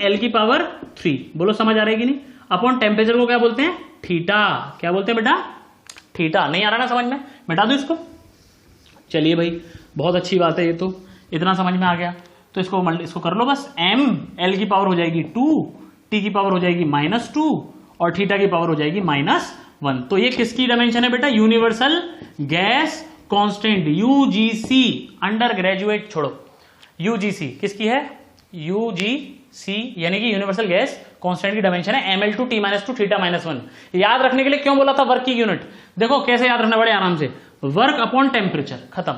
L की power 3, बोलो समझ आ रही कि नहीं, अपॉन टेम्परेचर को क्या बोलते हैं, थीटा। क्या बोलते हैं बेटा, थीटा। नहीं आ रहा ना समझ में, मिटा दो इसको। चलिए भाई बहुत अच्छी बात है, ये तो इतना समझ में आ गया। तो इसको कर लो बस, m L की पावर हो जाएगी 2, T की पावर हो जाएगी -2 और थीटा की पावर हो जाएगी -1। तो ये किसकी डायमेंशन है बेटा, universal gas constant, UGC, under graduate छोड़ो, यूजीसी किसकी है, यूजीसी यानी कि यूनिवर्सल गैस कांस्टेंट की डायमेंशन है ml2 t-2 थीटा -1। याद रखने के लिए क्यों बोला था वर्क की यूनिट, देखो कैसे याद रखना बड़े आराम से, वर्क अपॉन टेम्परेचर, खत्म।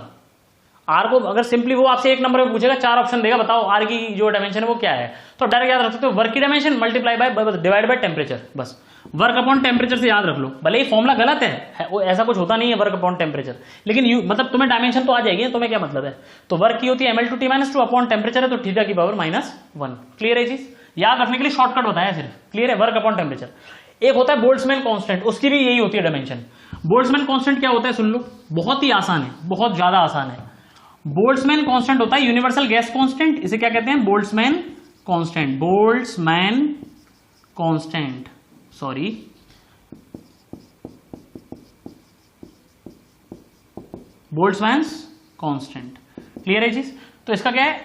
आर को अगर सिंपली वो आपसे एक नंबर में पूछेगा, 4 ऑप्शन देगा, बताओ आर की जो डायमेंशन है वो क्या है, तो डायरेक्ट याद रख सकते हो वर्क की dimension multiply by divide by temperature, बस वर्क अपॉन टेम्परेचर से याद रख लो। भले ही फॉर्मूला गलत है, वो ऐसा कुछ होता नहीं है वर्क अपॉन टेम्परेचर, लेकिन मतलब तुम्हें डायमेंशन तो आ जाएगी, तुम्हें क्या मतलब है। तो वर्क की होती है ml2 t-2 अपॉन टेम्परेचर है तो थीटा की पावर -1। क्लियर है चीज, याद रखने के लिए शॉर्टकट बताया सिर्फ, क्लियर है, वर्क अपॉन टेम्परेचर। एक होता है बोल्ट्जमैन कांस्टेंट, उसकी भी यही होती है डायमेंशन। बोल्ट्जमैन कांस्टेंट क्या होता है सुन लो, बहुत ही आसान है, बहुत ज्यादा आसान है। बोल्ट्जमैन कांस्टेंट होता है यूनिवर्सल गैस कांस्टेंट, इसे क्या कहते हैं, Boltzmann constant, Boltzmann constant, sorry Boltzmann constant. Clear है चीज, तो इसका क्या है,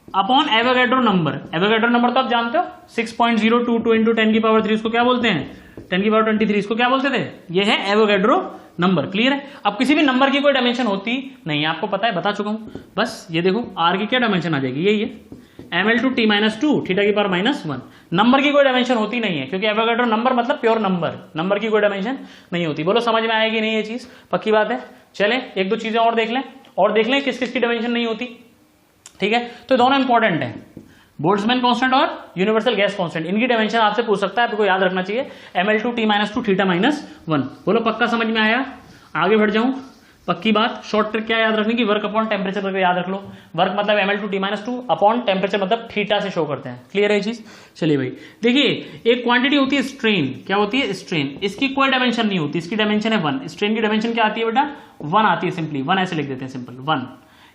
upon Avogadro number. Avogadro number तो आप जानते हो 6.022 इंटू 10 की पावर 3, इसको क्या बोलते हैं, 10 की पावर 23, इसको क्या बोलते थे, ये है एवोगैड्रो नंबर। क्लियर है, अब किसी भी नंबर की कोई डायमेंशन होती नहीं है, आपको पता है, बता चुका हूं, बस ये देखो आर की क्या डायमेंशन आ जाएगी, यही है ml2 t-2 थीटा की पावर -1। नंबर की कोई डायमेंशन होती नहीं है, क्योंकि एवोगैड्रो नंबर मतलब प्योर नंबर, नंबर की कोई डायमेंशन नहीं होती। बोलो समझ में आएगी नहीं ये चीज, पक्की बात है। चलें एक दो चीजें और देख लें किस किस की डायमेंशन नहीं होती, ठीक है। तो दोनों इंपॉर्टेंट है, बोल्ट्जमैन कांस्टेंट और यूनिवर्सल गैस कांस्टेंट, इनकी डायमेंशन आपसे पूछ सकता है, आपको याद रखना चाहिए ml2 t-2 थीटा -1। बोलो पक्का समझ में आया, आगे बढ़ जाऊं, पक्की बात। शॉर्ट ट्रिक क्या याद रखने की, वर्क अपॉन टेम्परेचर करके याद रख लो, वर्क मतलब ml2 t-2 अपॉन टेम्परेचर मतलब थीटा से शो करते हैं। क्लियर है चीज, चलिए भाई देखिए, एक क्वांटिटी होती है स्ट्रेन, क्या होती है स्ट्रेन, इसकी कोई डायमेंशन नहीं होती, इसकी डायमेंशन है 1। स्ट्रेन की डायमेंशन क्या आती है बेटा, 1 आती है, सिंपली 1 ऐसे लिख देते हैं, सिंपल 1।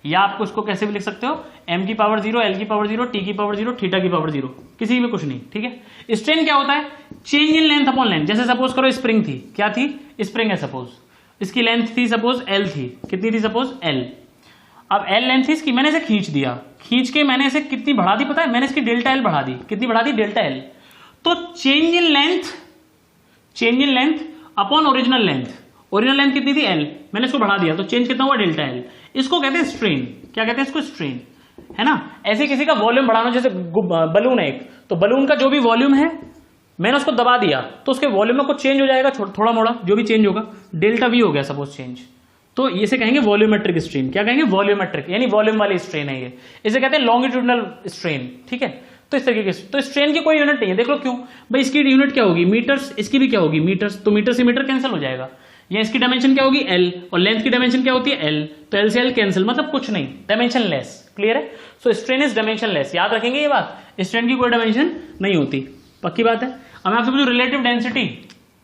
या आपको इसको कैसे भी लिख सकते हो, m की पावर 0, l की पावर 0, t की पावर 0, थीटा की पावर 0, किसी में कुछ नहीं, ठीक है। स्ट्रेन क्या होता है, change in length upon length. जैसे सपोज करो स्प्रिंग थी, क्या थी, स्प्रिंग है सपोज, इसकी लेंथ थी सपोज l थी, कितनी थी सपोज l। अब l लेंथ थी इसकी, मैंने इसे खींच दिया, खींच के मैंने इसे कितनी बढ़ा दी पता है, मैंने इसकी डेल्टा l बढ़ा दी, कितनी बढ़ा दी, डेल्टा l। तो change in length upon original length, original length कितनी थी l, मैंने इसको बढ़ा दिया, तो चेंज कितना हुआ, डेल्टा l। इसको कहते हैं स्ट्रेन, क्या कहते हैं इसको, स्ट्रेन, है ना। ऐसे किसी का वॉल्यूम बढ़ाना, जैसे बलून है एक, तो बलून का जो भी वॉल्यूम है मैंने उसको दबा दिया तो उसके वॉल्यूम में कुछ चेंज हो जाएगा, थोड़ा मोड़ा जो भी चेंज होगा, डेल्टा वी हो गया सपोज चेंज, तो इसे कहेंगे वॉल्यूमेट्रिक स्ट्रेन। क्या कहेंगे, वॉल्यूमेट्रिक, यानी वॉल्यूम वाली स्ट्रेन है ये, इसे कहते हैं लॉन्गिट्यूडनल स्ट्रेन, ठीक है। तो इस तरीके से, तो स्ट्रेन की कोई यूनिट नहीं है, देख लो क्यों भाई, इसकी यूनिट क्या होगी, मीटर्स, इसकी भी क्या होगी, मीटर्स, तो मीटर से मीटर कैंसिल हो जाएगा, या इसकी डायमेंशन क्या होगी l, और लेंथ की डायमेंशन क्या होती है l, तो l से l कैंसिल, मतलब कुछ नहीं, डायमेंशन लेस। क्लियर है, सो स्ट्रेन इज डायमेंशन लेस, याद रखेंगे ये बात, स्ट्रेन की कोई डायमेंशन नहीं होती, पक्की बात है। अब मैं आपसे पूछूं रिलेटिव डेंसिटी,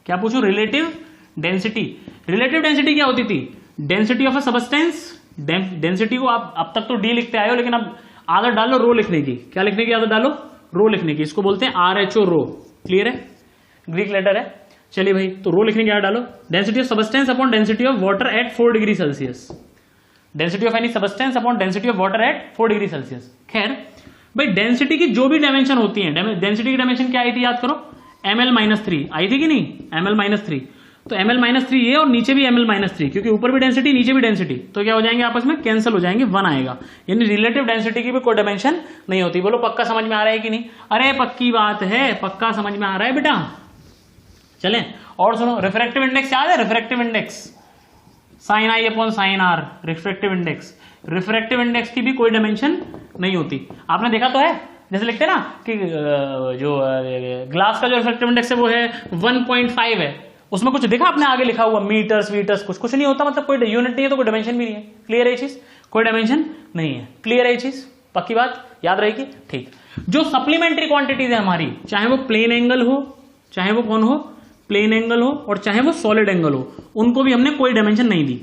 क्या पूछूं, रिलेटिव डेंसिटी। रिलेटिव डेंसिटी क्या होती थी, density of a substance, density को आप अब तक तो डी लिखते आए हो, लेकिन अब आदत डालो रो लिखने की, क्या लिखने की आदत डालो, रो लिखने की, इसको बोलते हैं RHO रो। क्लियर है, ग्रीक लेटर है। चलिए भाई, तो रो लिखने की आदत डालो, density of substance upon density of water at 4 degree Celsius, density of any substance upon density of water at 4 degree Celsius. खैर भाई, डेंसिटी की जो भी डायमेंशन होती है, डेंसिटी की डायमेंशन क्या आई थी, याद करो, ml-3 आई थी कि नहीं, ml-3, तो ml-3 ये और नीचे भी ml-3, क्योंकि ऊपर भी डेंसिटी नीचे भी डेंसिटी, तो क्या हो जाएंगे आपस में, कैंसिल हो जाएंगे, 1 आएगा, यानी रिलेटिव डेंसिटी की भी कोई डायमेंशन नहीं होती। बोलो पक्का समझ में आ रहा है कि नहीं, अरे पक्की बात है, पक्का समझ में आ रहा है बेटा। चलें और सुनो, रिफ्रैक्टिव इंडेक्स याद है, refractive index sin I upon sin R, refractive index, refractive index की भी कोई डायमेंशन नहीं होती। आपने देखा तो है, जैसे लिखते हैं ना कि जो ग्लास का जो रिफ्रैक्टिव इंडेक्स है वो है 1.5 है, उसमें कुछ देखा आपने आगे लिखा हुआ मीटर्स वीटर्स, कुछ नहीं होता, मतलब कोई यूनिट नहीं है तो कोई डायमेंशन भी नहीं है। क्लियर है ये चीज, कोई डायमेंशन नहीं है। क्लियर है ये चीज, पक्की बात, याद रहेगी, ठीक। जो सप्लीमेंट्री क्वांटिटीज है हमारी, चाहे वो प्लेन एंगल हो, चाहे वो कौन हो, प्लेन एंगल हो, और चाहे वो सॉलिड एंगल हो, उनको भी हमने कोई डायमेंशन नहीं दी।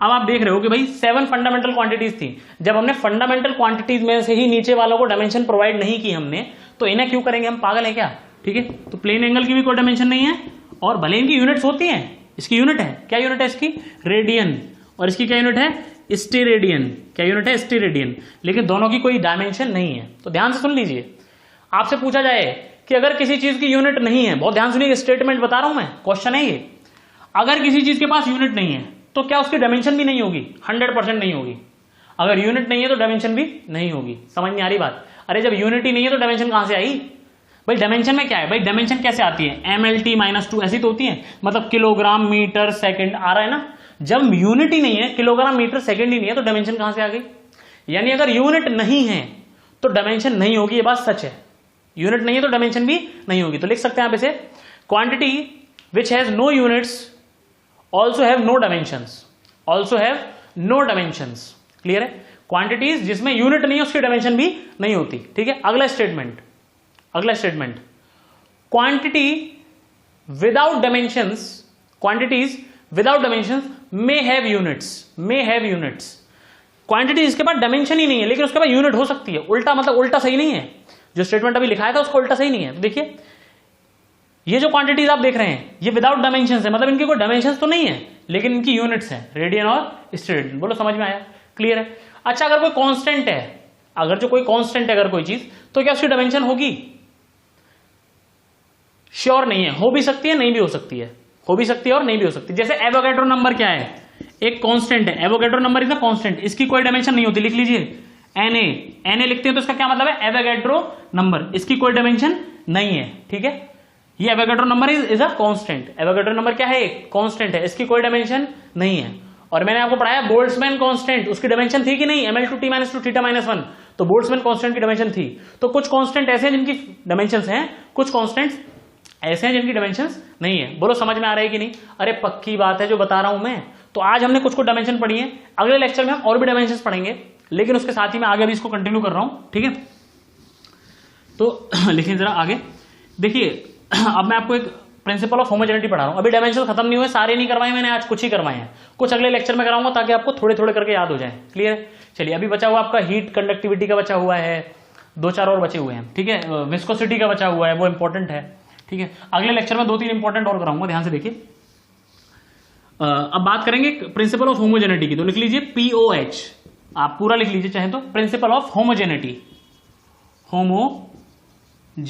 अब आप देख रहे हो कि भाई 7 फंडामेंटल क्वांटिटीज थी, जब हमने फंडामेंटल क्वांटिटीज में से ही नीचे वालों को डायमेंशन प्रोवाइड नहीं की हमने, तो इन्हें क्यों करेंगे हम, पागल है क्या? ठीक है, तो प्लेन एंगल की भी कोई डायमेंशन नहीं है, और भले इनकी यूनिट्स होती हैं, इसकी यूनिट है, क्या यूनिट है इसकी? रेडियन, और इसकी क्या यूनिट है? स्टेरेडियन। क्या यूनिट है? स्टेरेडियन। लेकिन दोनों की कोई डायमेंशन नहीं है। तो ध्यान से सुन लीजिए, आपसे पूछा जाए कि अगर किसी चीज की यूनिट नहीं है, बहुत ध्यान सुनिए, स्टेटमेंट बता रहा हूं मैं, क्वेश्चन है ये, अगर किसी चीज के पास यूनिट नहीं है तो क्या उसकी डायमेंशन भी नहीं होगी? 100% नहीं होगी। अगर यूनिट नहीं है तो डायमेंशन भी नहीं होगी। समझ में आ रही बात? अरे जब यूनिट ही नहीं है तो डायमेंशन कहां से आई भाई? डायमेंशन में क्या है भाई? डायमेंशन कैसे आती है? MLT -2 ऐसी तो होती है, मतलब किलोग्राम मीटर सेकंड आ रहा है ना। जब यूनिट ही नहीं है, किलोग्राम मीटर सेकंड ही नहीं है, तो डायमेंशन कहां से आ गई? यानी अगर यूनिट नहीं है तो डायमेंशन नहीं होगी, ये बात सच है। यूनिट नहीं है तो डायमेंशन भी नहीं होगी। तो लिख सकते हैं आप इसे, quantity which has no units also have no dimensions, also have no dimensions. Clear है? क्वांटिटीज जिसमें यूनिट नहीं है उसकी डायमेंशन भी नहीं होती। ठीक है, अगला स्टेटमेंट, अगला statement, quantity without dimensions, quantities without dimensions may have units, may have units. Quantity जिसके पास डायमेंशन ही नहीं है लेकिन उसके पास यूनिट हो सकती है। उल्टा मतलब उल्टा सही नहीं है, जो स्टेटमेंट अभी लिखाया था उसका उल्टा सही नहीं है। तो देखिए, ये जो क्वांटिटीज आप देख रहे हैं ये विदाउट डायमेंशंस है, मतलब इनकी कोई डायमेंशंस तो नहीं है लेकिन इनकी यूनिट्स हैं, रेडियन और स्टेरेडियन। बोलो समझ में आया? क्लियर है? अच्छा, अगर कोई कांस्टेंट है, अगर जो कोई कांस्टेंट है अगर कोई चीज, तो क्या उसकी डायमेंशन होगी? श्योर नहीं है, हो भी सकती है नहीं भी हो सकती है, हो भी सकती है और नहीं भी हो सकती। जैसे एवोगैड्रो नंबर क्या है? एक कांस्टेंट है, Avogadro number is a constant, इसकी कोई डायमेंशन नहीं होती। लिख लीजिए Na, Na लिखते हैं तो इसका क्या मतलब है? एवोगैड्रो नंबर, इसकी कोई डायमेंशन नहीं है। ठीक है, ये Avogadro number is a constant. Avogadro number क्या है? कांस्टेंट है, इसकी कोई डायमेंशन नहीं है। और मैंने आपको पढ़ाया बोल्ट्जमैन कांस्टेंट, उसकी डायमेंशन थी कि नहीं? ml2t - 2 थीटा -1, तो बोल्ट्जमैन कांस्टेंट की डायमेंशन थी। तो कुछ कांस्टेंट ऐसे हैं जिनकी डायमेंशंस हैं, कुछ कांस्टेंट्स ऐसे हैं जिनकी डायमेंशंस नहीं है। बोलो समझ में आ रहा है कि नहीं? अरे पक्की बात है जो बता रहा हूं मैं। तो आज हमने कुछ डायमेंशन पढ़ी है, अगले लेक्चर में हम और भी डायमेंशंस पढ़ेंगे, लेकिन उसके साथ ही मैं आगे भी इसको कंटिन्यू कर रहा हूं। ठीक है, तो लिखिए जरा आगे। देखिए, अब मैं आपको एक प्रिंसिपल ऑफ होमोजेनिटी पढ़ा रहा हूं। अभी डायमेंशन खत्म नहीं हुए, सारे नहीं करवाए मैंने, आज कुछ ही करवाए हैं, कुछ अगले लेक्चर में कराऊंगा ताकि आपको थोड़े थोड़े करके याद हो जाए। क्लियर है? चलिए, अभी बचा हुआ आपका हीट कंडक्टिविटी का बचा हुआ है, 2-4 और बचे हुए हैं। ठीक है, विस्कोसिटी का बचा हुआ है, वो इंपॉर्टेंट है। ठीक है, अगले लेक्चर में 2-3 इंपॉर्टेंट और कराऊंगा, ध्यान से देखिए। अब बात करेंगे प्रिंसिपल ऑफ होमोजेनिटी की, तो लिख लीजिए POH, आप पूरा लिख लीजिए चाहे तो, principal of homogeneity, homogeneity.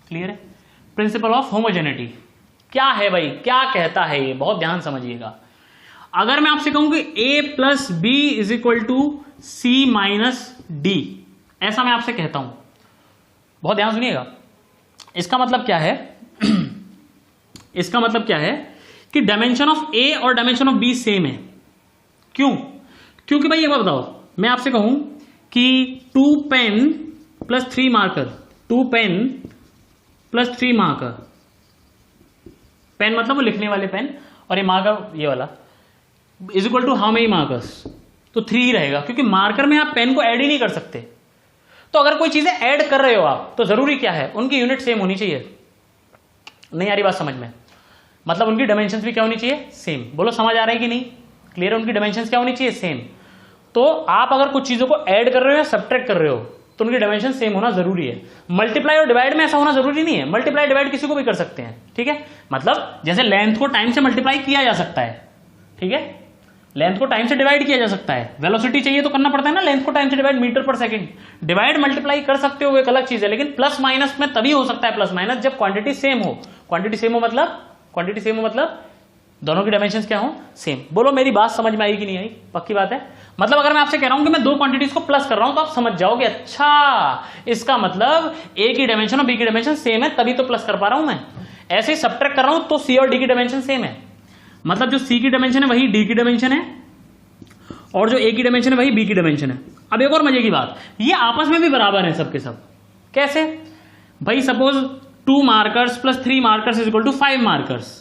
Clear है? प्रिंसिपल ऑफ होमोजेनिटी क्या है भाई? क्या कहता है ये? बहुत ध्यान समझिएगा। अगर मैं आपसे कहूं कि A + B = C - D, ऐसा मैं आपसे कहता हूं, बहुत ध्यान सुनिएगा। इसका मतलब क्या है? इसका मतलब क्या है कि डायमेंशन ऑफ A और डायमेंशन ऑफ B सेम है। क्यों? क्योंकि भाई एक बात बताओ, मैं आपसे कहूं कि 2 pen + 3 marker, 2 pen + 3 marker, pen मतलब वो लिखने वाले पेन, और ये मार्कर ये वाला, = हाउ मेनी मार्कर्स? तो 3 ही रहेगा, क्योंकि मार्कर में आप पेन को ऐड ही नहीं कर सकते। तो अगर कोई चीजें ऐड कर रहे हो आप, तो जरूरी क्या है? उनकी यूनिट सेम होनी चाहिए। नहीं आ रही बात समझ में? मतलब उनकी डायमेंशंस भी क्या होनी चाहिए? सेम। बोलो समझ आ रहा है कि नहीं? क्लियर है? उनकी डायमेंशंस क्या होनी चाहिए? सेम। तो आप अगर कुछ चीजों को ऐड कर रहे हो या सब्ट्रैक्ट कर रहे हो तो उनकी डायमेंशन सेम होना जरूरी है। मल्टीप्लाई और डिवाइड में ऐसा होना जरूरी नहीं है, मल्टीप्लाई डिवाइड किसी को भी कर सकते हैं। ठीक है, मतलब जैसे लेंथ को टाइम से मल्टीप्लाई किया जा सकता है, ठीक है, लेंथ को टाइम से डिवाइड किया जा सकता है। वेलोसिटी चाहिए तो करना पड़ता है ना, लेंथ को टाइम से डिवाइड, मीटर/सेकंड। डिवाइड मल्टीप्लाई कर सकते हो, एक अलग चीज है, लेकिन प्लस माइनस में तभी हो सकता है प्लस माइनस जब क्वांटिटी सेम हो। क्वांटिटी सेम हो मतलब, क्वांटिटी सेम हो मतलब दोनों की डायमेंशंस क्या हो? सेम। बोलो मेरी बात समझ में आई कि नहीं आई? पक्की बात है। मतलब अगर मैं आपसे कह रहा हूं कि मैं 2 क्वांटिटीज को प्लस कर रहा हूं तो आप समझ जाओगे, अच्छा इसका मतलब A की डायमेंशन और B की डायमेंशन सेम है, तभी तो प्लस कर पा रहा हूं मैं। ऐसे ही सब्ट्रैक्ट कर रहा हूं तो C और D की डायमेंशन सेम है, मतलब जो C की डायमेंशन है वही D की डायमेंशन है, और जो A की डायमेंशन है वही B की डायमेंशन है। अब एक और मजे की बात, ये आपस में भी बराबर है सबके सब। कैसे भाई? Suppose 2 markers + 3 markers = 5 markers.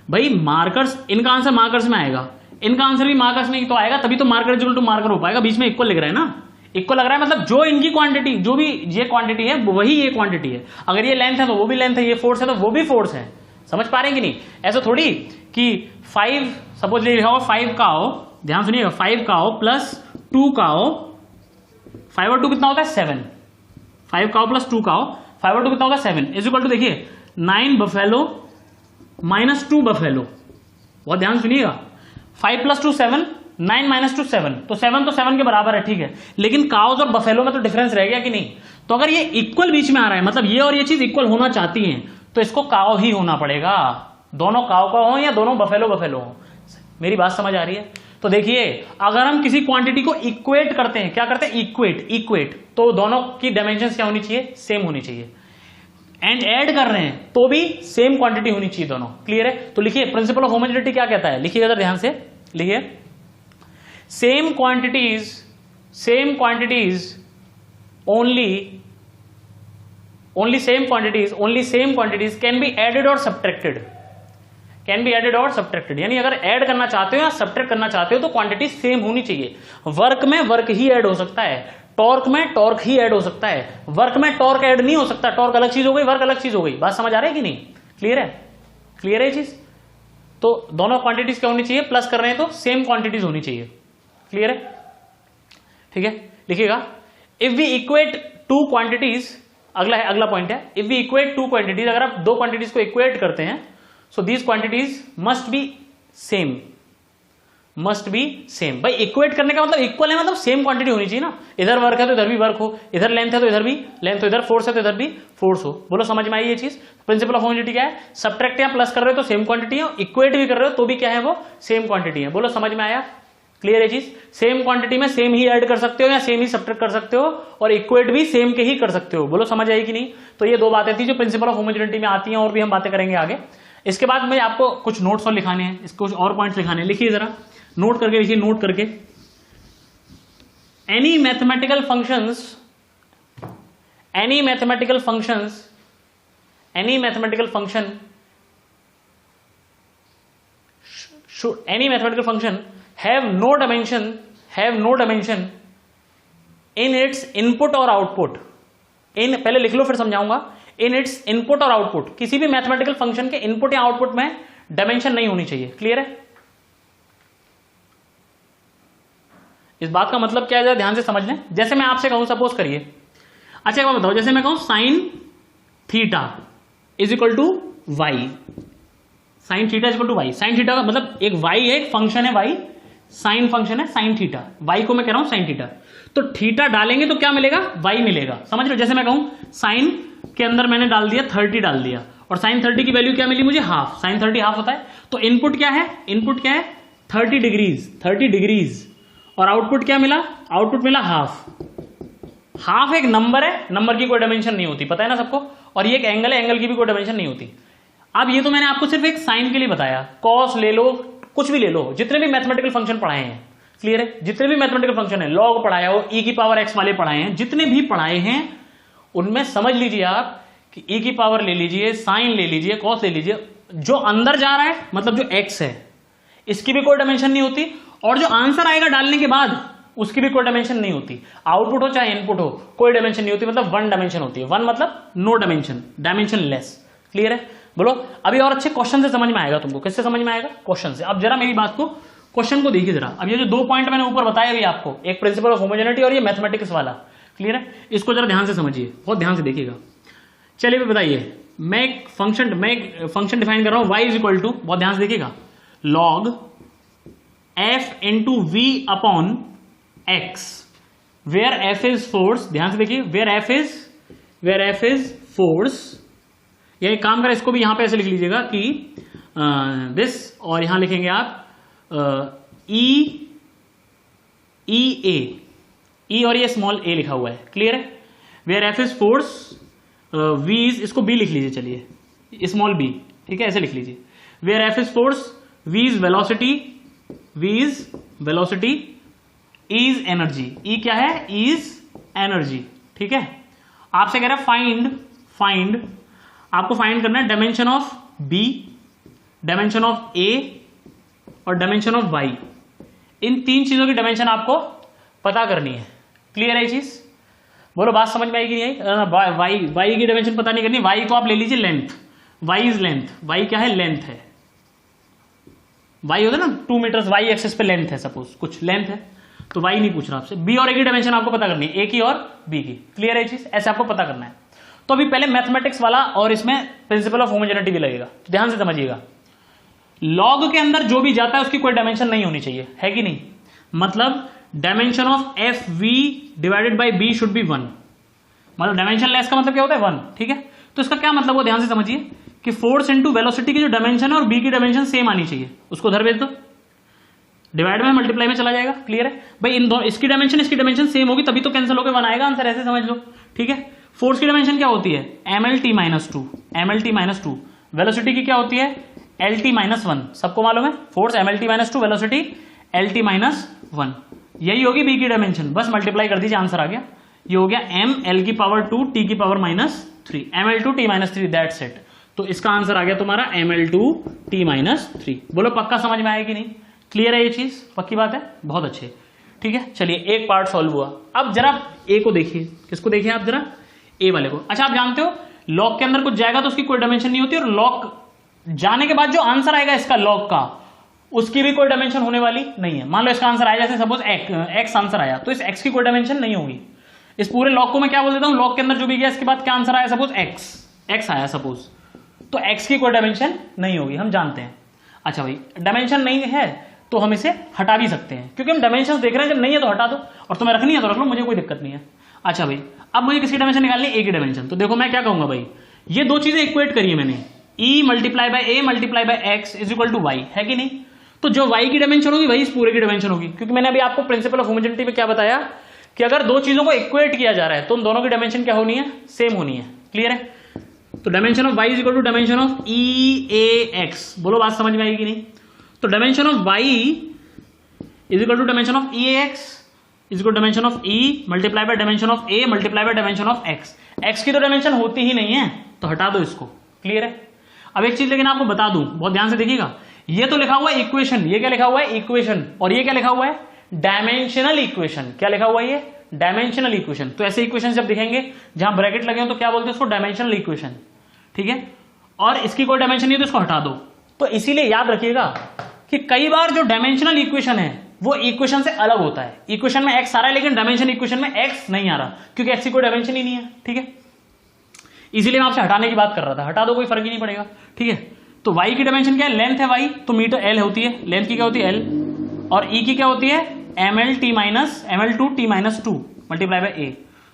भाई मार्कर्स, इनका आंसर मार्कर्स में आएगा, इनका आंसर भी मार्कर्स में ही तो आएगा, तभी तो मार्कर = मार्कर हो पाएगा। बीच में इक्वल लिख रहा है ना, इक्वल लग रहा है, मतलब जो इनकी क्वांटिटी, जो भी ये क्वांटिटी है वही ये क्वांटिटी है। अगर ये लेंथ है तो वो भी लेंथ है, ये फोर्स है तो वो भी फोर्स है। समझ पा रहे हैं कि नहीं? ऐसा थोड़ी कि 5 सपोज ले लिखा होगा 5 काओ, ध्यान सुनिएगा, 5 काओ प्लस 2 काओ, 5 और 2 कितना होता है 7, 5 काओ प्लस 2 काओ, 5 और 2 कितना होता है 7 इज इक्वल टू देखिए 9 बफेलो माइनस 2 बफेलो। बहुत ध्यान सुनिएगा, 5 प्लस 2 7, 9 माइनस 2 7, तो 7 तो 7 के बराबर है, ठीक है, लेकिन काउज और बफेलो में तो डिफरेंस रह गया कि नहीं। तो अगर ये इक्वल बीच में आ रहा है, मतलब ये और ये चीज इक्वल होना चाहती है, तो इसको काओ ही होना पड़ेगा, दोनों काओ का हो या दोनों बफेलो बफेलो हो। मेरी बात समझ आ रही है? तो देखिए अगर हम किसी क्वांटिटी को इक्वेट करते हैं, क्या करते हैं, इक्वेट, तो दोनों की डायमेंशन क्या होनी चाहिए, सेम होनी चाहिए। एंड ऐड कर रहे हैं तो भी सेम क्वांटिटी होनी चाहिए दोनों। क्लियर है? तो लिखिए प्रिंसिपल ऑफ होमोजेनिटी क्या कहता है, लिखिएगा जरा ध्यान से, लिखिए same quantities only same quantities can be added or subtracted, यानी अगर ऐड करना चाहते हो या सब्ट्रैक्ट करना चाहते हो तो क्वांटिटी सेम होनी चाहिए। वर्क में वर्क ही ऐड हो सकता है, टॉर्क में टॉर्क ही ऐड हो सकता है, वर्क में टॉर्क ऐड नहीं हो सकता, टॉर्क अलग चीज हो गई, वर्क अलग चीज हो गई। बात समझ आ रही है कि नहीं? क्लियर है चीज? तो दोनों क्वांटिटीज क्या होनी चाहिए, प्लस कर रहे हैं तो सेम क्वांटिटीज होनी चाहिए। क्लियर है? ठीक है, लिखिएगा if we equate two quantities, अगला पॉइंट है, if we equate two quantities, अगर आप दो क्वांटिटीज को इक्वेट करते हैं, so these quantities must be same. भाई इक्वेट करने का मतलब इक्वल है, मतलब सेम क्वांटिटी होनी चाहिए ना, इधर वर्क है तो इधर भी वर्क हो, इधर लेंथ है तो इधर भी लेंथ हो, इधर फोर्स है तो इधर भी फोर्स हो। बोलो समझ में आई ये चीज? प्रिंसिपल ऑफ होमोजेनिटी क्या है, सब्ट्रैक्ट या प्लस कर रहे हो तो सेम क्वांटिटी है, इक्वेट भी कर रहे हो तो भी क्या है, वो सेम क्वांटिटी है। बोलो समझ में आया? क्लियर है चीज? सेम क्वांटिटी में सेम ही ऐड कर सकते हो या सेम ही सब्ट्रैक्ट कर सकते हो, और इक्वेट भी सेम के ही कर सकते हो। बोलो समझ आई कि नहीं? तो ये दो बातें थी जो प्रिंसिपल ऑफ होमोजेनिटी में आती हैं, और भी हम बातें करेंगे आगे। इसके बाद में आपको कुछ नोट्स और लिखाने हैं, इसको कुछ और पॉइंट्स लिखाने हैं, लिखिए जरा, नोट करके लिखिए, नोट करके। Any mathematical function have no dimension in its input और output, पहले लिख लो फिर समझाऊंगा। इन इट्स इनपुट और आउटपुट, किसी भी मैथमेटिकल फंक्शन के इनपुट या आउटपुट में डायमेंशन नहीं होनी चाहिए। क्लियर है? इस बात का मतलब क्या है, ध्यान से समझ लें। जैसे मैं आपसे कहूं, सपोज करिए, अच्छा एक बात बताओ, जैसे मैं कहूं sine theta is equal to Y, sine theta is equal to Y, sine theta का मतलब एक वाई है, एक फंक्शन है वाई, साइन फंक्शन है साइन थीटा, वाई को मैं कह रहा हूं साइन थीटा, तो थीटा डालेंगे तो क्या मिलेगा, वाई मिलेगा। समझ लो, जैसे मैं कहूं साइन के अंदर मैंने डाल दिया 30 डाल दिया, और साइन 30 की वैल्यू क्या मिली मुझे, हाफ, साइन 30 हाफ होता है, तो इनपुट क्या है, 30 डिग्रीज, और आउटपुट क्या मिला, आउटपुट मिला हाफ एक नंबर है, नंबर की कोई डायमेंशन नहीं होती, पता है ना सबको, और ये एक एंगल है, एंगल की भी कोई डायमेंशन नहीं होती। अब ये तो मैंने आपको सिर्फ एक साइन के लिए बताया, कॉस ले लो, कुछ भी ले लो, जितने भी मैथमेटिकल फंक्शन पढ़ाए हैं, क्लियर है, जितने भी मैथमेटिकल फंक्शन है, लॉग पढ़ाया हो, e की पावर x वाले पढ़ाए हैं, जितने भी पढ़ाए हैं उनमें समझ लीजिए आप कि e की पावर ले लीजिए, साइन ले लीजिए, कॉस ले लीजिए, जो अंदर जा रहा है मतलब जो x है इसकी भी कोई डायमेंशन नहीं होती, और जो आंसर आएगा डालने के बाद उसकी भी कोई डायमेंशन नहीं होती, आउटपुट हो चाहे इनपुट हो कोई डायमेंशन नहीं होती, मतलब वन डायमेंशन होती है, वन मतलब no dimension, dimensionless. Clear है? बोलो अभी और अच्छे क्वेश्चन से समझ में आएगा तुमको, किससे समझ में आएगा, क्वेश्चन से। अब जरा मेरी बात को, क्वेश्चन को देखिए जरा, अब ये जो दो पॉइंट मैंने ऊपर बताया भी आपको, एक प्रिंसिपल ऑफ होमोजेनिटी और ये मैथमेटिक्स वाला, क्लियर है, इसको जरा ध्यान से समझिए, बहुत ध्यान से देखिएगा। चलिए बताइए, मैं एक फंक्शन डिफाइन कर रहा हूं, y इज इक्वल टू, बहुत ध्यान से देखिएगा, log f into v upon x, where f is force, ध्यान से देखिए, वेयर f इज फोर्स, ये एक काम करें, इसको भी यहां पे ऐसे लिख लीजिएगा कि दिस, और यहां लिखेंगे आप ई और ये स्मॉल ए लिखा हुआ है, क्लियर है, where F is force, V is, इसको बी लिख लीजिए, चलिए स्मॉल बी, ठीक है, ऐसे लिख लीजिए, where F is force, V is velocity, E is energy, E क्या है, इज एनर्जी, ठीक है। आपसे कह रहा है फाइंड, आपको फाइंड करना है dimension of B, dimension of A और डायमेंशन ऑफ वाई, इन तीन चीजों की डायमेंशन आपको पता करनी है। क्लियर है ये चीज? बोलो बात समझ में आएगी नहीं? वाई की डायमेंशन पता नहीं करनी, वाई को आप ले लीजिए length, Y is length, Y क्या है, लेंथ है, वाई होता है ना 2 मीटर्स, वाई एक्सेस पे लेंथ है, सपोज कुछ लेंथ है, तो वाई नहीं पूछ रहा आपसे, बी और ए की डायमेंशन आपको पता करनी है, ए की और बी की। क्लियर है चीज, ऐसे आपको पता करना है। तो अभी पहले मैथमेटिक्स वाला और इसमें प्रिंसिपल ऑफ होमोजेनिटी भी लगेगा, तो ध्यान से समझिएगा। लॉग के अंदर जो भी जाता है उसकी कोई डायमेंशन नहीं होनी चाहिए, है कि नहीं? मतलब dimension of F V divided by B should be 1, मतलब डायमेंशन लेस का मतलब क्या होता है 1, ठीक है। तो इसका क्या मतलब, वो ध्यान से समझिए कि फोर्स इनटू वेलोसिटी की जो डायमेंशन है और बी की डायमेंशन सेम आनी चाहिए, उसको उधर भेज दो, डिवाइड में मल्टीप्लाई में चला जाएगा। क्लियर है भाई, इन दो इसकी डायमेंशन सेम होगी तभी तो कैंसिल होकर 1 आएगा आंसर, ऐसे समझ लो, ठीक है। फोर्स की डायमेंशन क्या होती है, mlt-2, वेलोसिटी की क्या होती है, lt-1, सबको मालूम है, फोर्स mlt-2, वेलोसिटी lt-1, यही होगी बी की डायमेंशन, बस मल्टीप्लाई कर दीजिए आंसर आ गया। ये हो गया ml2 t⁻³ ml2t-3, that's it. तो इसका आंसर आ गया तुम्हारा ml2t-3। बोलो पक्का समझ में आया कि नहीं? क्लियर है ये चीज, पक्की बात है, बहुत अच्छे, ठीक है। चलिए एक पार्ट सॉल्व हुआ, अब जरा ए को देखिए, किसको देखिए आप जरा, ए वाले को। अच्छा आप जानते हो लॉग के अंदर कुछ जाएगा तो उसकी कोई डायमेंशन नहीं होती, और लॉग जाने के बाद जो आंसर आएगा इसका लॉग का, उसकी भी कोई डायमेंशन होने वाली नहीं है। मान लो इसका आंसर आया, जैसे सपोज एक्स आंसर आया, तो इस एक्स की कोई डायमेंशन नहीं होगी। इस पूरे लॉग को मैं क्या बोल देता हूं, लॉग के अंदर जो भी गया इसके बाद क्या आंसर आया, सपोज एक्स आया सपोज, तो एक्स की कोई डायमेंशन नहीं होगी, हम जानते हैं। अच्छा भाई डायमेंशन नहीं है तो हम इसे हटा भी सकते हैं, क्योंकि हम डायमेंशन देख रहे हैं, जब नहीं है तो हटा दो, और तुम्हें रखनी है तो रख लो, मुझे कोई दिक्कत नहीं है। अच्छा भाई अब मुझे किसकी डायमेंशन निकालनी है, ए की डायमेंशन। तो देखो मैं क्या कहूंगा भाई, ये दो चीजें इक्वेट करिए मैंने, E multiply by A multiply by X is equal to Y, है कि नहीं? तो जो वाई की डायमेंशन होगी वही इस पूरे की डायमेंशन होगी, क्योंकि मैंने अभी आपको प्रिंसिपल ऑफ होमोजेनिटी में क्या बताया कि अगर दो चीजों को इक्वेट किया जा रहा है तो उन दोनों की डायमेंशन क्या होनी है, सेम होनी है। क्लियर है? तो dimension of Y is equal to dimension of E A X, बोलो बात समझ में आएगी कि नहीं? तो dimension of Y is equal to dimension of E A X is equal to dimension of E multiply by dimension of A multiply by dimension of X. X की तो डायमेंशन होती ही नहीं है, तो हटा दो इसको। क्लियर है? अब एक चीज लेकिन आपको बता दूं, बहुत ध्यान से देखिएगा, ये तो लिखा हुआ है इक्वेशन, ये क्या लिखा हुआ है, इक्वेशन, और ये क्या लिखा हुआ है, डायमेंशनल इक्वेशन। क्या लिखा हुआ है ये, डायमेंशनल इक्वेशन। तो ऐसे इक्वेशन जब दिखेंगे जहां ब्रैकेट लगे हो तो क्या बोलते हैं उसको, डायमेंशनल इक्वेशन, ठीक है। और इसकी कोई डायमेंशन नहीं तो इसको हटा दो। तो इसीलिए याद रखिएगा कि कई बार जो डायमेंशनल इक्वेशन है वो इक्वेशन से अलग होता है। इक्वेशन में एक्स आ रहा है लेकिन डायमेंशन इक्वेशन में एक्स नहीं आ रहा, क्योंकि एक्स की कोई डायमेंशन ही नहीं है, ठीक है। इसीलिए मैं आपसे हटाने की बात कर रहा था, हटा दो कोई फर्क ही नहीं पड़ेगा, ठीक है। तो y की डायमेंशन क्या है, लेंथ है y, तो मीटर l होती है, लेंथ की क्या होती है l, और e की क्या होती है ml2t-2 मल्टीप्लाई बाय a।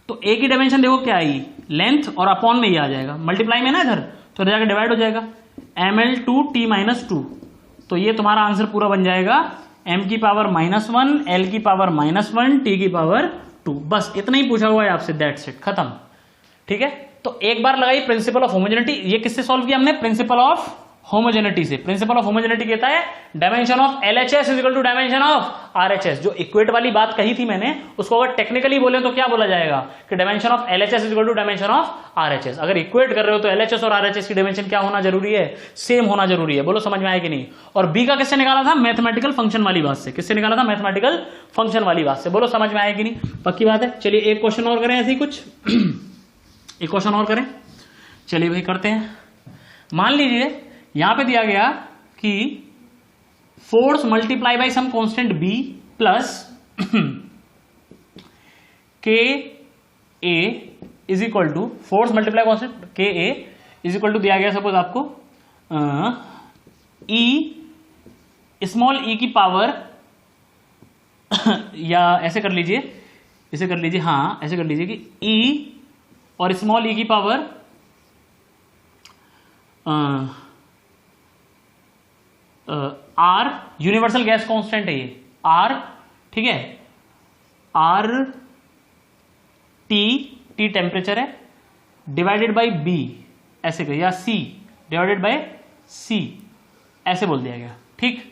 तो a की डायमेंशन देखो क्या आई, लेंथ, और अपॉन में ये आ जाएगा, मल्टीप्लाई में ना इधर, तो जाकर डिवाइड हो जाएगा ml2t-2। तो ये तुम्हारा आंसर पूरा बन जाएगा m की पावर -1 l की पावर -1 t की पावर 2। बस इतना ही पूछा हुआ है आपसे, दैट्स इट, खत्म, ठीक है। तो एक बार लगाई प्रिंसिपल ऑफ होमोजेनिटी, ये किससे सॉल्व किया हमने, प्रिंसिपल ऑफ होमोजेनिटी से। प्रिंसिपल ऑफ होमोजेनिटी कहता है dimension of LHS is equal to dimension of RHS। जो इक्वेट वाली बात कही थी मैंने, उसको अगर टेक्निकली बोले तो क्या बोला जाएगा कि dimension of LHS is equal to dimension of RHS। अगर इक्वेट कर रहे हो तो LHS और RHS की डायमेंशन क्या होना जरूरी है, सेम होना जरूरी है। बोलो समझ में आया कि नहीं? और बी का किससे निकाला था, मैथमेटिकल फंक्शन वाली बात से। किससे निकाला था, मैथमेटिकल फंक्शन वाली बात से। बोलो समझ में आया कि नहीं, पक्की बात है। चलिए एक क्वेश्चन और करें, ऐसे ही कुछ एक क्वेश्चन और करें, चलिए भाई करते हैं। मान लीजिए यहां पे दिया गया कि force multiply by some constant b plus K A is equal to, force multiply constant K A is equal to दिया गया सपोज आपको ई स्मॉल ई की पावर या ऐसे कर लीजिए, इसे कर लीजिए, हाँ ऐसे कर लीजिए कि ई और स्मॉल ई की power R universal gas constant है ये आर, ठीक है, आर टी टेम्परेचर है, डिवाइडेड बाय बी ऐसे करिए, या सी डिवाइडेड बाय सी ऐसे बोल दिया गया, ठीक।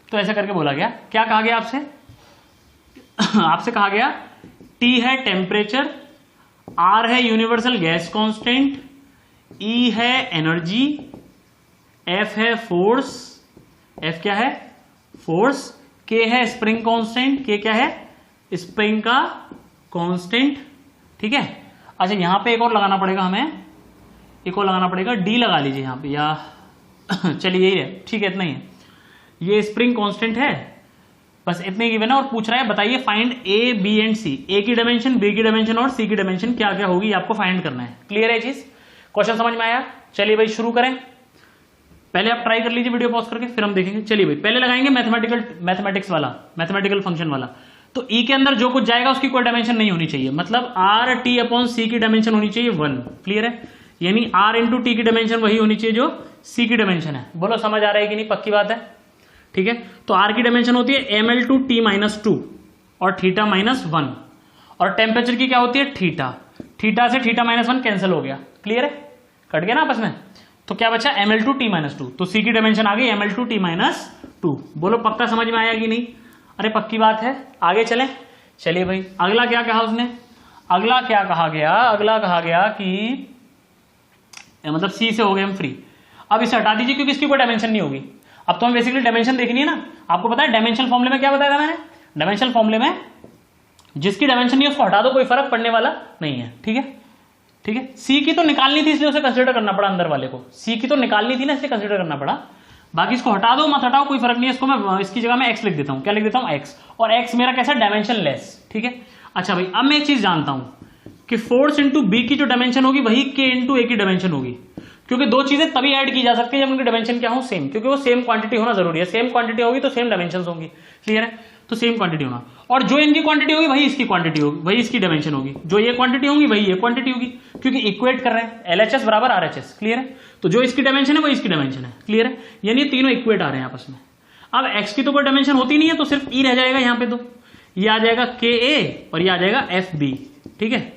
तो ऐसे करके बोला गया, क्या कहा गया आपसे आपसे कहा गया टी है टेम्परेचर, आर है यूनिवर्सल गैस कांस्टेंट, ई है एनर्जी, एफ है फोर्स, एफ क्या है, फोर्स, के है स्प्रिंग कांस्टेंट, के क्या है, स्प्रिंग का कांस्टेंट, ठीक है। अच्छा यहां पे एक और लगाना पड़ेगा हमें, एक और लगाना पड़ेगा, डी लगा लीजिए यहां पे, या चलिए यही है, ठीक है, इतना ही है। ये स्प्रिंग कांस्टेंट है, बस इतने गिवन है। और पूछ रहा है बताइए फाइंड ए बी एंड सी, ए की डायमेंशन, बी की डायमेंशन और सी की डायमेंशन क्या क्या होगी, आपको फाइंड करना है। क्लियर है चीज, क्वेश्चन समझ में आया? चलिए भाई शुरू करें। पहले आप ट्राई कर लीजिए वीडियो पॉज करके, फिर हम देखेंगे। चलिए भाई पहले लगाएंगे मैथमेटिक्स वाला, मैथमेटिकल फंक्शन वाला। तो ई के अंदर जो कुछ जाएगा उसकी कोई डायमेंशन नहीं होनी चाहिए, मतलब आर टी अपॉन सी की डायमेंशन होनी चाहिए 1। क्लियर है? यानी आर इंटू टी की डायमेंशन वही होनी चाहिए जो सी की डायमेंशन है। बोलो समझ आ रहा है कि नहीं? पक्की बात है, ठीक है। तो आर की डायमेंशन होती है ml/t-2 और थीटा -1, और टेम्परेचर की क्या होती है थीटा, थीटा से थीटा -1 कैंसिल हो गया। क्लियर है? कट गया ना आपस में, तो क्या बचा ml/t-2। तो सी की डायमेंशन आ गई ml/t-2। बोलो पक्का समझ में आया कि नहीं? अरे पक्की बात है, आगे चलें। चलिए भाई अगला क्या कहा उसने, अगला क्या कहा गया, अगला कहा गया कि मतलब सी से हो गए हम फ्री। अब इसे हटा दीजिए क्योंकि इसकी कोई डायमेंशन नहीं होगी। अब तो हमें बेसिकली डायमेंशन देखनी है ना। आपको पता है डायमेंशन फॉर्मूले में क्या बताया था मैंने, डायमेंशन फॉर्मूले में जिसकी डायमेंशन नहीं है उसको हटा दो, कोई फर्क पड़ने वाला नहीं है। ठीक है, ठीक है। सी की तो निकालनी थी इसलिए उसे कंसिडर करना पड़ा, अंदर वाले को सी की तो निकालनी थी ना इसलिए कंसिडर करना पड़ा। बाकी इसको हटा दो मत हटाओ कोई फर्क नहीं है, इसको मैं इसकी जगह में एक्स लिख देता हूं। क्या लिख देता हूं? एक्स। और एक्स मेरा कैसा डायमेंशन लेस। ठीक है। अच्छा भाई अब मैं एक चीज जानता हूं कि फोर्स इंटू बी की जो डायमेंशन होगी वही के इंटू ए की डायमेंशन होगी, क्योंकि दो चीजें तभी ऐड की जा सकती है जब उनकी डायमेंशन क्या हो सेम, क्योंकि वो सेम क्वांटिटी होना जरूरी है। सेम क्वांटिटी होगी तो सेम डायमेंशंस होंगी। क्लियर है? तो सेम क्वांटिटी होना, और जो इनकी क्वांटिटी होगी वही इसकी क्वांटिटी होगी, वही इसकी डायमेंशन होगी। जो ये क्वांटिटी होगी वही ये क्वांटिटी होगी, क्योंकि इक्वेट कर रहे हैं, एलएचएस बराबर आरएचएस। क्लियर है? तो जो इसकी डायमेंशन है वही इसकी डायमेंशन है। क्लियर है? यानी तीनों इक्वेट आ रहे हैं आपस में। अब एक्स की तो कोई डायमेंशन होती नहीं है, तो सिर्फ ई रह जाएगा यहाँ पे। तो ये आ जाएगा के ए और ये आ जाएगा एफ बी। ठीक है।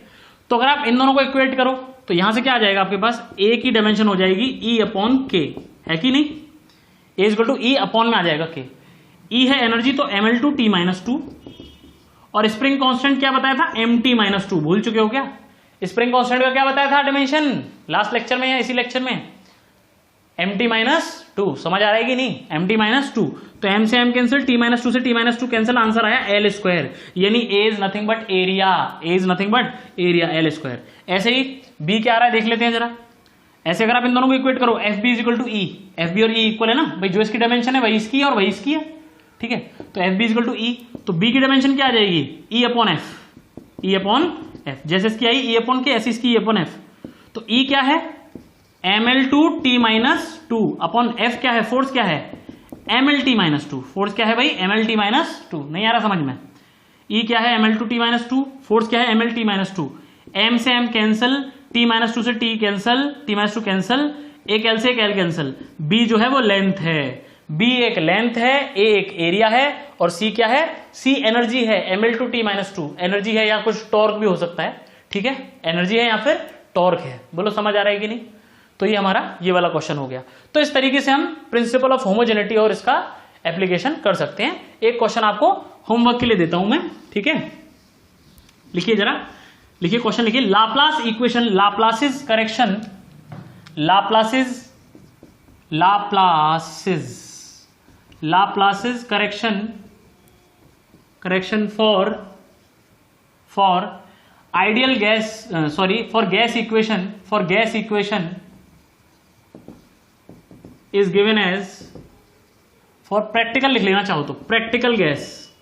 तो अगर आप इन दोनों को इक्वेट करो तो यहां से क्या आ जाएगा आपके पास, ए की डायमेंशन हो जाएगी ई अपॉन के, है कि नहीं? ए इक्वल टू ई अपॉन में आ जाएगा के। ई है एनर्जी तो ml/t-2, और स्प्रिंग कांस्टेंट क्या बताया था, mt-2। भूल चुके हो क्या? स्प्रिंग कांस्टेंट का क्या बताया था डायमेंशन लास्ट लेक्चर में या इसी लेक्चर में? mt-2। समझ आ रहा है कि नहीं? mt-2। तो m से m कैंसिल, t-2 से t-2 कैंसिल, आंसर आया l²। यानी a is nothing but area, a is nothing but area, l²। ऐसे ही b क्या आ रहा है देख लेते हैं जरा। ऐसे अगर आप इन दोनों को इक्वेट करो, F B is equal to E, F B और ई इक्वल है ना भाई, जो इसकी डायमेंशन है वही इसकी है और वही इसकी है। ठीक है। तो F B is equal to E, तो बी की डायमेंशन क्या आ जाएगी, E upon F, E upon F. जैसे इसकी आई ई अपॉन के, ऐसी इसकी ई अपॉन एफ। तो ई क्या है, ml/t-2 अपॉन एफ क्या है, फोर्स क्या है, ml/t-2। फोर्स क्या है भाई, ml/t-2। नहीं आ रहा समझ में? ई क्या है, ml/t-2, फोर्स क्या है, ml/t-2। m से m कैंसिल, t-2 से t कैंसिल, t-2 कैंसिल, एक l से एक l कैंसिल। b जो है वो लेंथ है, b एक लेंथ है, a एक एरिया है, और c क्या है, c एनर्जी है, ml/t-2 एनर्जी है, या कुछ टॉर्क भी हो सकता है। ठीक है, एनर्जी है या फिर टॉर्क है। बोलो समझ आ रहा है कि नहीं? तो ये हमारा ये वाला क्वेश्चन हो गया। तो इस तरीके से हम प्रिंसिपल ऑफ होमोजेनिटी और इसका एप्लीकेशन कर सकते हैं। एक क्वेश्चन आपको होमवर्क के लिए देता हूं मैं। ठीक है, लिखिए जरा, लिखिए क्वेश्चन लिखिए। Laplace equation, Laplace's correction, Laplace's correction for ideal gas, for gas equation is given as, for practical लिख लेना चाहो तो, practical gas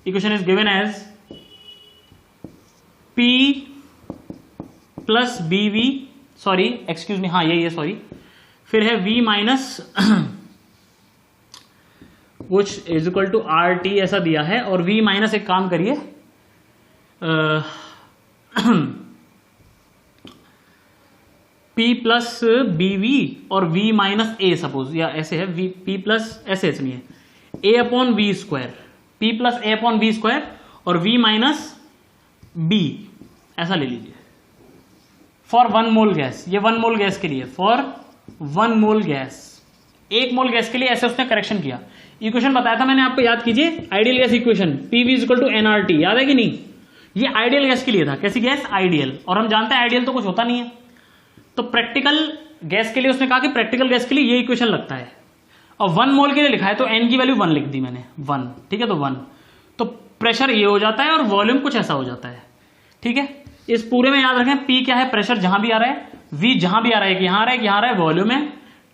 equation is given as P plus BV, sorry excuse me, हाँ यही है, सॉरी, फिर है V माइनस कुछ इज इक्वल टू RT ऐसा दिया है, और V माइनस एक काम करिए, P प्लस BV और V माइनस A सपोज, या ऐसे है V P प्लस ऐसे नहीं है, A upon V square, P plus A upon V square और V माइनस B ऐसा ले लीजिए फॉर 1 मोल गैस। ये 1 मोल गैस के लिए, for 1 mole gas, 1 mole gas के लिए ऐसे उसने करेक्शन किया। इक्वेशन बताया था मैंने आपको, याद कीजिए, ideal gas equation PV is equal to nRT, याद है कि नहीं? ये आइडियल गैस के लिए था। कैसी गैस? आइडियल। और हम जानते हैं आइडियल तो कुछ होता नहीं है। तो प्रैक्टिकल गैस के लिए उसने कहा कि प्रैक्टिकल गैस के लिए ये इक्वेशन लगता है, और 1 मोल के लिए लिखा है तो n की वैल्यू 1 लिख दी मैंने, 1। ठीक है, तो 1, तो प्रेशर ये हो जाता है और वॉल्यूम कुछ ऐसा हो जाता है। ठीक है, इस पूरे में याद रखें, P क्या है, प्रेशर जहां भी आ रहा है, V जहां भी आ रहा है, यहां आ रहा है, यहां आ रहा है, वॉल्यूम है,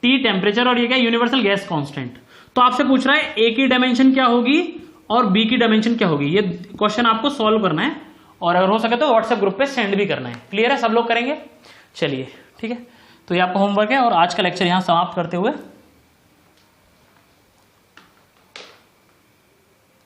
T टेम्परेचर, और ये क्या, यूनिवर्सल गैस कांस्टेंट। तो आपसे पूछ रहा है ए की डायमेंशन क्या होगी और बी की डायमेंशन क्या होगी। ये क्वेश्चन आपको सॉल्व करना है और अगर हो सके तो व्हाट्सएप ग्रुप पे सेंड भी करना है। क्लियर है, सब लोग करेंगे। चलिए ठीक है, तो ये आपका होमवर्क है और आज का लेक्चर यहां समाप्त करते हुए